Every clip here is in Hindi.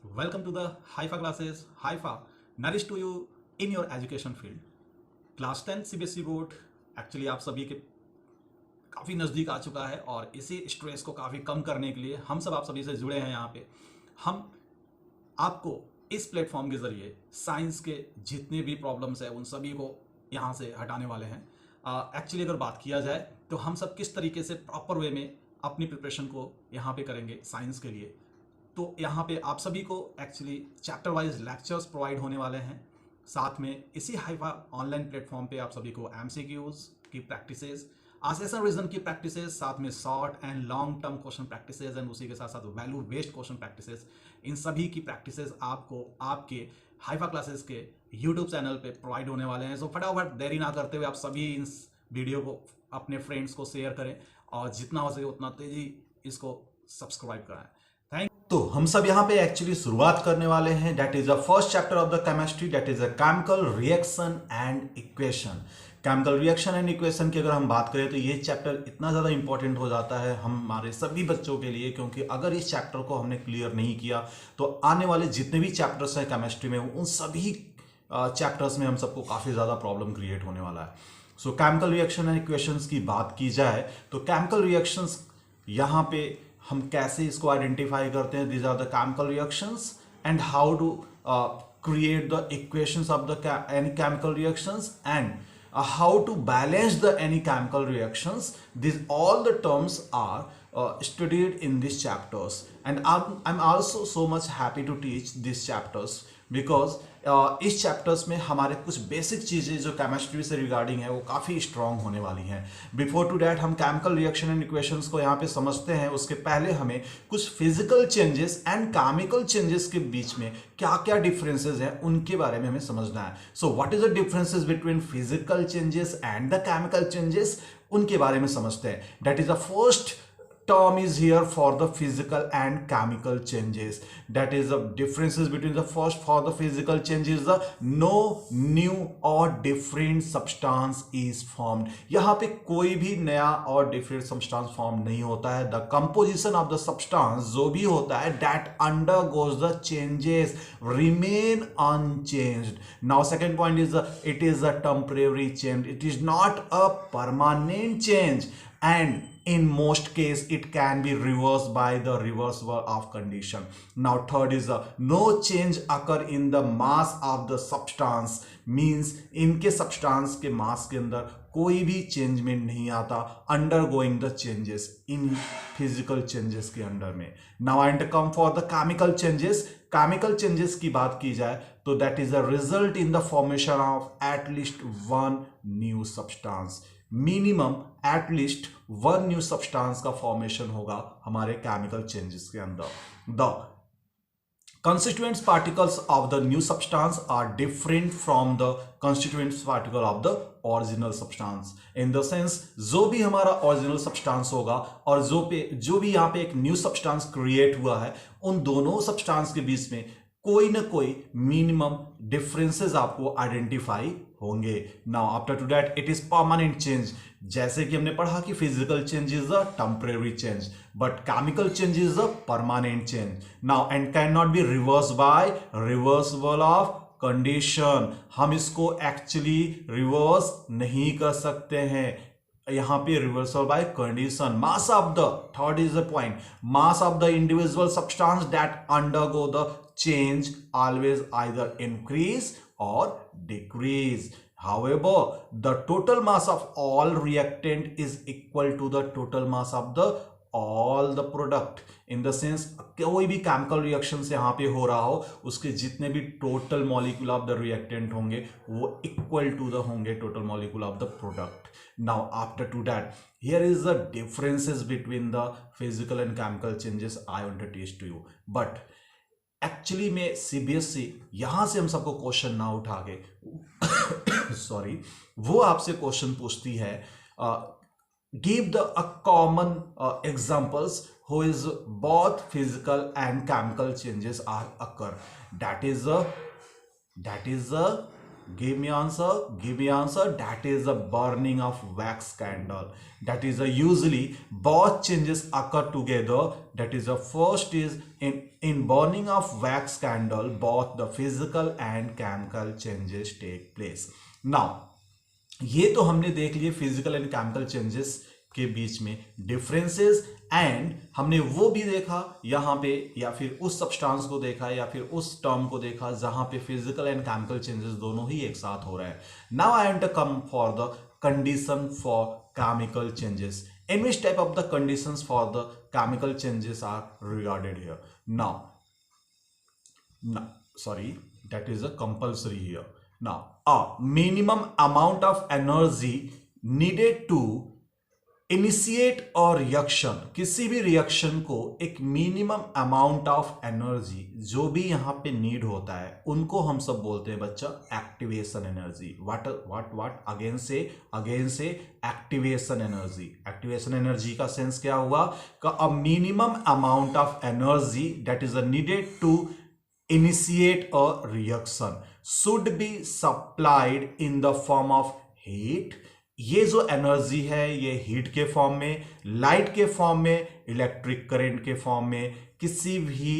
Welcome to the Haifa classes. Haifa nourish to you in your education field. Class 10 CBSE board actually आप सभी के काफ़ी नज़दीक आ चुका है और इसी स्ट्रेस को काफ़ी कम करने के लिए हम सब आप सभी से जुड़े हैं यहाँ पे। हम आपको इस प्लेटफॉर्म के ज़रिए साइंस के जितने भी प्रॉब्लम्स हैं उन सभी को यहाँ से हटाने वाले हैं। एक्चुअली अगर बात किया जाए तो हम सब किस तरीके से प्रॉपर वे में अपनी प्रिपरेशन को यहाँ पे करेंगे साइंस के लिए, तो यहाँ पे आप सभी को actually chapter wise lectures provide होने वाले हैं। साथ में इसी हाइफा ऑनलाइन प्लेटफॉर्म पे आप सभी को एमसीक्यूज की प्रैक्टिसेस, असेसन रीजन की प्रैक्टिसेस, साथ में short and long term question practices and उसी के साथ साथ वैल्यू बेस्ड क्वेश्चन प्रैक्टिसेस, इन सभी की प्रैक्टिसेस आपको आपके हाइफा क्लासेस के यूट्यूब चैनल पे प्रोवाइड होने वाले हैं। सो फटाफट देरी ना करते हुए आप सभी इस वीडियो को अपने फ्रेंड्स को शेयर करें और जितना हो सके उतना तेजी इसको सब्सक्राइब कराएं। तो हम सब यहाँ पे एक्चुअली शुरुआत करने वाले हैं। That is the first chapter of the chemistry, that is a chemical reaction and equation. Chemical reaction and equation की अगर हम बात करें तो ये चैप्टर इतना ज़्यादा इंपॉर्टेंट हो जाता है हमारे सभी बच्चों के लिए, क्योंकि अगर इस चैप्टर को हमने क्लियर नहीं किया तो आने वाले जितने भी चैप्टर्स हैं केमिस्ट्री में उन सभी चैप्टर्स में हम सबको काफ़ी ज़्यादा प्रॉब्लम क्रिएट होने वाला है। सो केमिकल रिएक्शन एंड इक्वेशंस की बात की जाए तो केमिकल रिएक्शंस यहाँ पे हम कैसे इसको आइडेंटिफाई करते हैं। These are the chemical reactions and how to create the equations of the any chemical reactions and how to balance the any chemical reactions. This all the terms are studied in these chapters, and I'm also so much happy to teach these chapters because इस चैप्टर्स में हमारे कुछ बेसिक चीज़ें जो केमिस्ट्री से रिगार्डिंग है वो काफ़ी स्ट्रांग होने वाली हैं। बिफोर टू डैट हम केमिकल रिएक्शन एंड इक्वेशंस को यहाँ पे समझते हैं, उसके पहले हमें कुछ physical changes and chemical changes के बीच में क्या क्या डिफरेंसेस हैं उनके बारे में हमें समझना है। So what is the differences between physical changes and the chemical changes, उनके बारे में समझते हैं। That is the first term is here for the physical and chemical changes. That is the differences between the first. For the physical changes, the no new or different substance is formed. यहाँ पे कोई भी नया और different substance form नहीं होता है। The composition of the substance जो भी होता है that undergoes the changes remain unchanged. Now second point is it is a temporary change. It is not a permanent change, and in most case it can be reversed by the reversal of condition. Now third is no change occur in the mass of the substance, means इनके substance के mass के अंदर कोई भी changement नहीं आता undergoing the changes in physical changes के अंदर में। Now and come for the chemical changes. Chemical changes की बात की जाए तो that is a result in the formation of at least one new substance. Minimum at least one new substance का फॉर्मेशन होगा हमारे केमिकल चेंजेस के अंदर। The constituent particles of the new substance are different from the constituent particle of the original substance, in the sense जो भी हमारा original substance होगा और जो भी यहाँ पे एक new substance create हुआ है उन दोनों substance के बीच में कोई ना कोई मिनिमम डिफरेंसेस आपको आइडेंटिफाई होंगे। Now after to that it is permanent change. जैसे कि हमने पढ़ा कि physical change is a temporary change but chemical change is a permanent change. Now and can not be reverse by reversible of condition. हम इसको एक्चुअली रिवर्स नहीं कर सकते हैं यहाँ पे reversal by condition. Mass of the third is the point, mass of the individual substance that undergo the change always either increase or decrease. However, the total mass of all reactant is equal to the total mass of the all the product. In the sense कोई भी chemical reaction से यहाँ पे हो रहा हो उसके जितने भी total molecule of the reactant होंगे वो equal to the होंगे total molecule of the product. Now after to that, here is the differences between the physical and chemical changes I want to teach to you. But actually में सीबीएसई यहां से हम सबको क्वेश्चन ना उठा के सॉरी वो आपसे क्वेश्चन पूछती है give the a common examples who is both physical and chemical changes are occur. That is Give me answer. Give me answer. That is the burning of wax candle. That is usually both changes occur together. That is the first is in burning of wax candle, both the physical and chemical changes take place. Now ये तो हमने देख लिए फिजिकल एंड केमिकल चेंजेस के बीच में डिफरेंसेस, एंड हमने वो भी देखा यहां पे, या फिर उस सब्सटेंस को देखा, या फिर उस टर्म को देखा जहां पे फिजिकल एंड केमिकल चेंजेस दोनों ही एक साथ हो रहे हैं. Now I am to come for the condition for chemical changes. In which type of the conditions for the chemical changes are regarded here. Now sorry, that is a compulsory here. Now a minimum amount of energy needed to initiate और रिएक्शन, किसी भी रिएक्शन को एक मिनिमम अमाउंट ऑफ एनर्जी जो भी यहां पे नीड होता है उनको हम सब बोलते हैं बच्चा एक्टिवेशन एनर्जी. व्हाट अगेन से एक्टिवेशन एनर्जी. एक्टिवेशन एनर्जी का सेंस क्या हुआ? A minimum amount of energy that is needed to initiate a reaction should be supplied in the form of heat. ये जो एनर्जी है ये हीट के फॉर्म में, लाइट के फॉर्म में, इलेक्ट्रिक करंट के फॉर्म में, किसी भी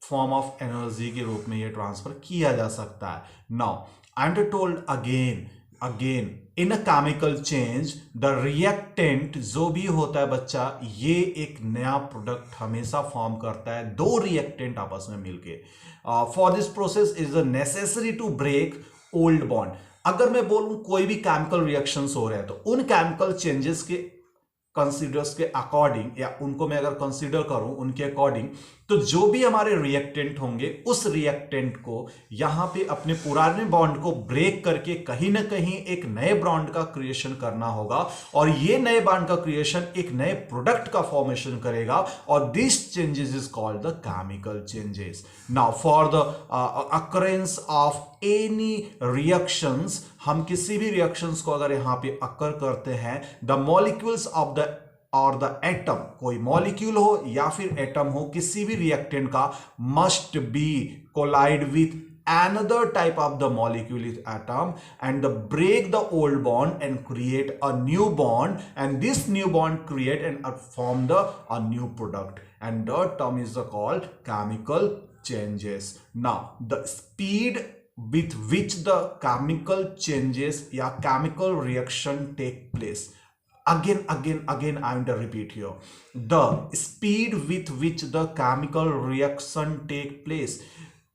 फॉर्म ऑफ एनर्जी के रूप में ये ट्रांसफर किया जा सकता है. Now I am told again in a chemical change the reactant जो भी होता है बच्चा, ये एक नया प्रोडक्ट हमेशा फॉर्म करता है दो रिएक्टेंट आपस में मिलके. For this process is necessary to break old bond. अगर मैं बोलूं कोई भी केमिकल रिएक्शंस हो रहे हैं तो उन केमिकल चेंजेस के कंसीडर्स के अकॉर्डिंग, या उनको मैं अगर कंसीडर करूं उनके अकॉर्डिंग, तो जो भी हमारे रिएक्टेंट होंगे उस रिएक्टेंट को यहां पे अपने पुराने बॉन्ड को ब्रेक करके कहीं ना कहीं एक नए बॉन्ड का क्रिएशन करना होगा, और ये नए बॉन्ड का क्रिएशन एक नए प्रोडक्ट का फॉर्मेशन करेगा, और this changes is called the chemical changes. Now for the occurrence of any reactions, हम किसी भी रिएक्शंस को अगर यहां पे अकर करते हैं, द मॉलिक्यूल्स ऑफ द और द एटम, कोई मॉलिक्यूल हो या फिर एटम हो, किसी भी रिएक्टेंट का must be collide with another type of the molecule is atom and break the old bond and create a new bond, and this new bond create and form a new product, and the term is called chemical changes. Now the speed with which the chemical changes या chemical reaction take place, again I am to repeat here, the speed with which the chemical reaction take place.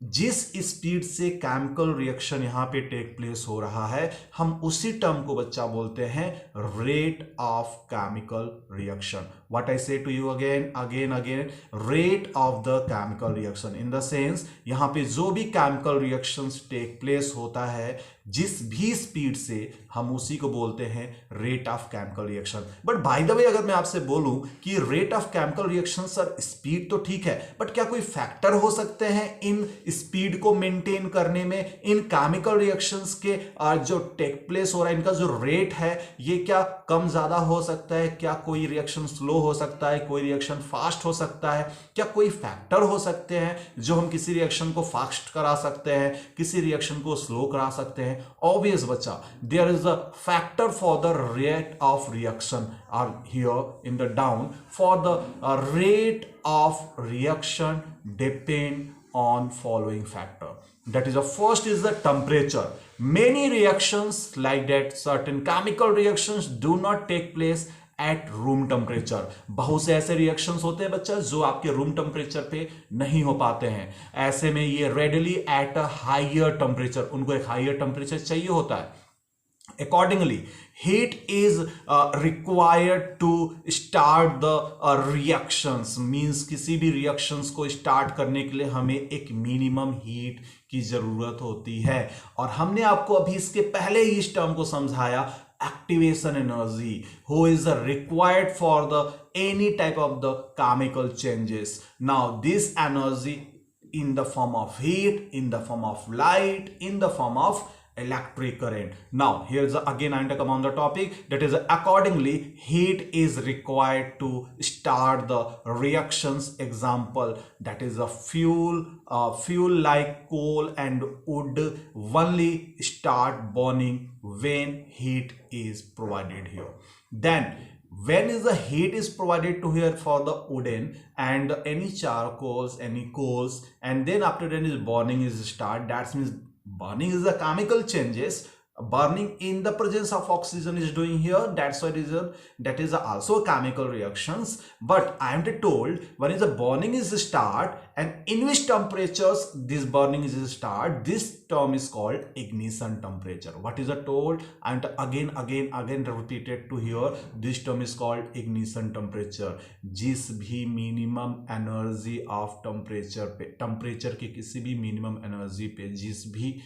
जिस स्पीड से केमिकल रिएक्शन यहां पे टेक प्लेस हो रहा है, हम उसी टर्म को बच्चा बोलते हैं rate of chemical reaction. What I say to you again, rate of the chemical reaction in the sense यहां पे जो भी केमिकल रिएक्शंस टेक प्लेस होता है जिस भी स्पीड से, हम उसी को बोलते हैं rate of chemical reaction. But by the way अगर मैं आपसे बोलूं कि rate of chemical reaction, sir speed तो ठीक है, बट क्या कोई फैक्टर हो सकते हैं इन स्पीड को मेंटेन करने में, इन केमिकल रिएक्शंस के जो टेक प्लेस हो रहा है इनका जो रेट है ये क्या कम ज्यादा हो सकता है? क्या कोई रिएक्शन स्लो हो सकता है, कोई रिएक्शन फास्ट हो सकता है? क्या कोई फैक्टर हो सकते हैं जो हम किसी रिएक्शन को फास्ट करा सकते हैं, किसी रिएक्शन को स्लो करा सकते हैं? Obvious बच्चा, there is a factor for the rate of reaction are here in the down. For the rate of reaction depend on following factor. That is the first is the temperature. Many reactions like that, certain chemical reactions do not take place at room temperature. बहुत से ऐसे रिएक्शंस होते हैं बच्चा जो आपके रूम टेम्परेचर पे नहीं हो पाते हैं. ऐसे में ये readily at a higher temperature, उनको एक हायर टेम्परेचर चाहिए होता है. Accordingly, heat is required to start the reactions. Means किसी भी reactions को start करने के लिए हमें एक minimum heat की जरूरत होती है. और हमने आपको अभी इसके पहले ही इस टर्म को समझाया, activation energy, who is required for the any type of the chemical changes. Now this energy in the form of heat, in the form of light, in the form of electric current. Now here's again I come on the topic, that is accordingly heat is required to start the reactions. Example, that is a fuel like coal and wood only start burning when heat is provided here. Then when is the heat is provided to here for the wooden and any charcoals, any coals, and then after that is burning is start. That means burning is the chemical changes. Burning in the presence of oxygen is doing here. That's why that is also chemical reactions. But I am told when is the burning is start and in which temperatures this burning is start. This term is called ignition temperature. What is the told? And again repeated to here. This term is called ignition temperature. जिस भी मिनिमम एनर्जी ऑफ टेम्परेचर के किसी भी मिनिमम एनर्जी पे जिस भी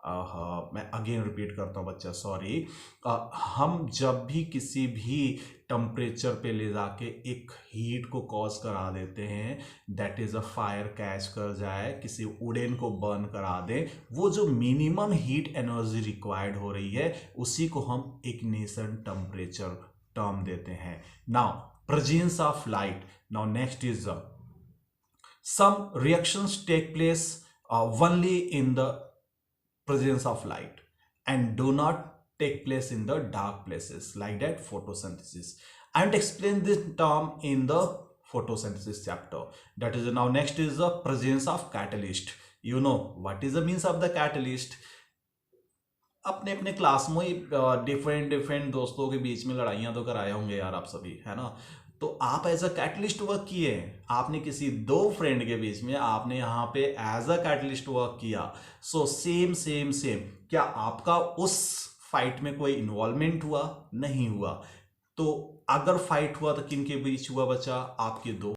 मैं अगेन रिपीट करता हूँ बच्चा, सॉरी, हम जब भी किसी भी टेम्परेचर पे ले जाके एक हीट को कॉज करा देते हैं, that is a fire catch कर जाए, किसी वुडन को बर्न करा दें, वो जो मिनिमम हीट एनर्जी रिक्वायर्ड हो रही है उसी को हम इग्निशन टेम्परेचर टर्म देते हैं. Now presence of light. Now next is some reactions take place only in the presence of light and do not take place in the dark places, like that photosynthesis. I will explain this term in the photosynthesis chapter. That is now next is the presence of catalyst. You know what is the means of the catalyst. अपने अपने क्लास में डिफरेंट दोस्तों के बीच में लड़ाइयाँ तो कराए होंगे यार आप सभी, है ना. तो आप एज अ कैटलिस्ट वर्क किए हैं, आपने किसी दो फ्रेंड के बीच में आपने यहाँ पे एज अ कैटलिस्ट वर्क किया. सो सेम क्या आपका उस फाइट में कोई इन्वॉल्वमेंट हुआ? नहीं हुआ. तो अगर फाइट हुआ तो किन के बीच हुआ बच्चा? आपके दो